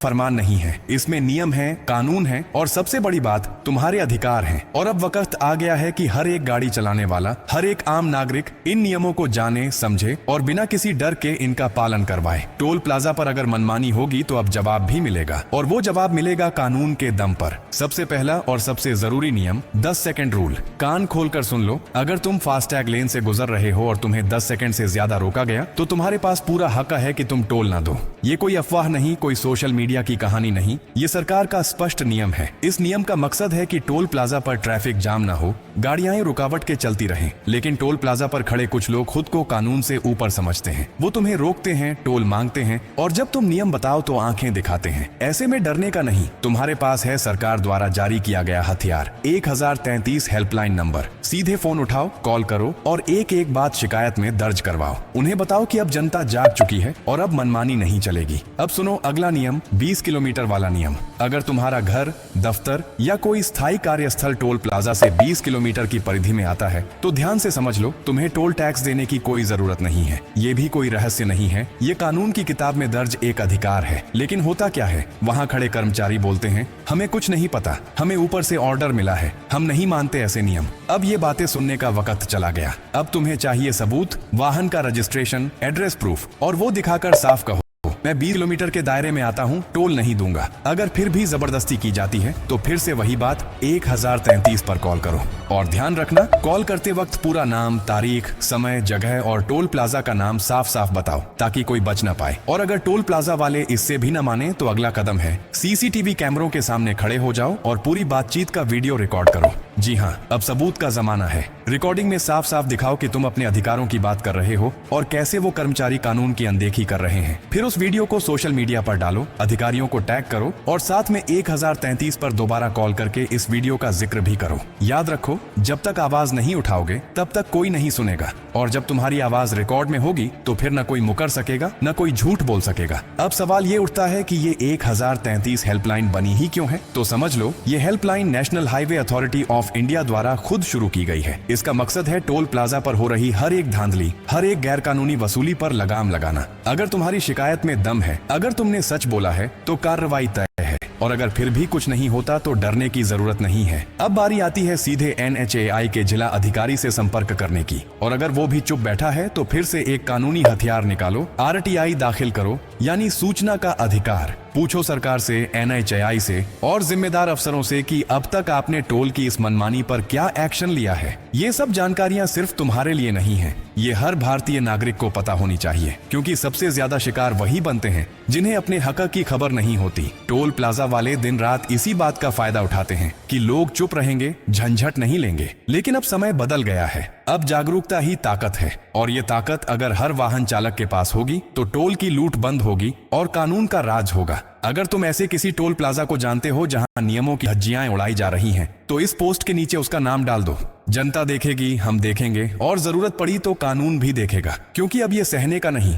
फरमान नहीं है, इसमें नियम है, कानून है और सबसे बड़ी बात तुम्हारे अधिकार हैं। और अब वक्त आ गया है कि हर एक गाड़ी चलाने वाला, हर एक आम नागरिक इन नियमों को जाने, समझे और बिना किसी डर के इनका पालन करवाए। टोल प्लाजा पर अगर मनमानी होगी तो अब जवाब भी मिलेगा, और वो जवाब मिलेगा कानून के दम पर। सबसे पहला और सबसे जरूरी नियम 10 सेकंड रूल। कान खोलकर सुन लो, अगर तुम फास्टैग लेन से गुजर रहे हो और तुम्हें 10 सेकंड से ज्यादा रोका गया तो तुम्हारे पास पूरा हक है कि तुम टोल ना दो। ये कोई अफवाह नहीं, कोई सोशल मीडिया की कहानी नहीं, ये सरकार का स्पष्ट नियम है। इस नियम का मकसद है कि टोल प्लाजा पर ट्रैफिक जाम ना हो, गाड़ियां रुकावट के चलती रहें। लेकिन टोल प्लाजा पर खड़े कुछ लोग खुद को कानून से ऊपर समझते हैं। वो तुम्हें रोकते हैं, टोल मांगते हैं और जब तुम नियम बताओ तो आंखें दिखाते हैं। ऐसे में डरने का नहीं, तुम्हारे पास है सरकार द्वारा जारी किया गया हथियार 1033 हेल्पलाइन नंबर। सीधे फोन उठाओ, कॉल करो और एक एक बात शिकायत में दर्ज करवाओ। उन्हें बताओ कि अब जनता जाग चुकी है और अब मनमानी नहीं चलेगी। अब सुनो अगला नियम, 20 किलोमीटर वाला नियम। अगर तुम्हारा घर, दफ्तर या कोई स्थायी कार्यस्थल टोल प्लाजा से 20 किलोमीटर की परिधि में आता है तो ध्यान से समझ लो, तुम्हें टोल टैक्स देने की कोई जरूरत नहीं है। ये भी कोई रहस्य नहीं है, ये कानून की किताब में दर्ज एक अधिकार है। लेकिन होता क्या है, वहाँ खड़े कर्मचारी बोलते हैं हमें कुछ नहीं पता, हमें ऊपर से ऑर्डर मिला है, हम नहीं मानते ऐसे नियम। अब ये बातें सुनने का वक्त चला गया। अब तुम्हें चाहिए सबूत, वाहन का रजिस्ट्रेशन, एड्रेस प्रूफ और वो दिखाकर साफ कहो मैं 20 किलोमीटर के दायरे में आता हूँ, टोल नहीं दूंगा। अगर फिर भी जबरदस्ती की जाती है तो फिर से वही बात 1033 पर कॉल करो। और ध्यान रखना, कॉल करते वक्त पूरा नाम, तारीख, समय, जगह और टोल प्लाजा का नाम साफ साफ बताओ ताकि कोई बच ना पाए। और अगर टोल प्लाजा वाले इससे भी न माने तो अगला कदम है सीसीटीवी कैमरों के सामने खड़े हो जाओ और पूरी बातचीत का वीडियो रिकॉर्ड करो। जी हाँ, अब सबूत का जमाना है। रिकॉर्डिंग में साफ साफ दिखाओ कि तुम अपने अधिकारों की बात कर रहे हो और कैसे वो कर्मचारी कानून की अनदेखी कर रहे हैं। फिर उस वीडियो को सोशल मीडिया पर डालो, अधिकारियों को टैग करो और साथ में 1033 पर दोबारा कॉल करके इस वीडियो का जिक्र भी करो। याद रखो, जब तक आवाज नहीं उठाओगे तब तक कोई नहीं सुनेगा, और जब तुम्हारी आवाज रिकॉर्ड में होगी तो फिर न कोई मुकर सकेगा, न कोई झूठ बोल सकेगा। अब सवाल ये उठता है कि ये 1033 हेल्पलाइन बनी ही क्यों है? तो समझ लो, ये helpline national highway authority of India द्वारा खुद शुरू की गई है। इसका मकसद है टोल प्लाजा पर हो रही हर एक धांधली, हर एक गैर कानूनी वसूली पर लगाम लगाना। अगर तुम्हारी शिकायत में दम है, अगर तुमने सच बोला है तो कार्रवाई तय है, और अगर फिर भी कुछ नहीं होता तो डरने की जरूरत नहीं है। अब बारी आती है सीधे NHAI के जिला अधिकारी से संपर्क करने की, और अगर वो भी चुप बैठा है तो फिर से एक कानूनी हथियार निकालो, RTI दाखिल करो, यानी सूचना का अधिकार। पूछो सरकार से, NHAI से और जिम्मेदार अफसरों से कि अब तक आपने टोल की इस मनमानी पर क्या एक्शन लिया है। ये सब जानकारियां सिर्फ तुम्हारे लिए नहीं है, ये हर भारतीय नागरिक को पता होनी चाहिए, क्योंकि सबसे ज्यादा शिकार वही बनते हैं जिन्हें अपने हक की खबर नहीं होती। टोल प्लाजा वाले दिन रात इसी बात का फायदा उठाते हैं कि लोग चुप रहेंगे, झंझट नहीं लेंगे। लेकिन अब समय बदल गया है, अब जागरूकता ही ताकत है, और ये ताकत अगर हर वाहन चालक के पास होगी तो टोल की लूट बंद होगी और कानून का राज होगा। अगर तुम ऐसे किसी टोल प्लाजा को जानते हो जहां नियमों की धज्जियां उड़ाई जा रही हैं, तो इस पोस्ट के नीचे उसका नाम डाल दो। जनता देखेगी, हम देखेंगे और जरूरत पड़ी तो कानून भी देखेगा, क्योंकि अब ये सहने का नहीं,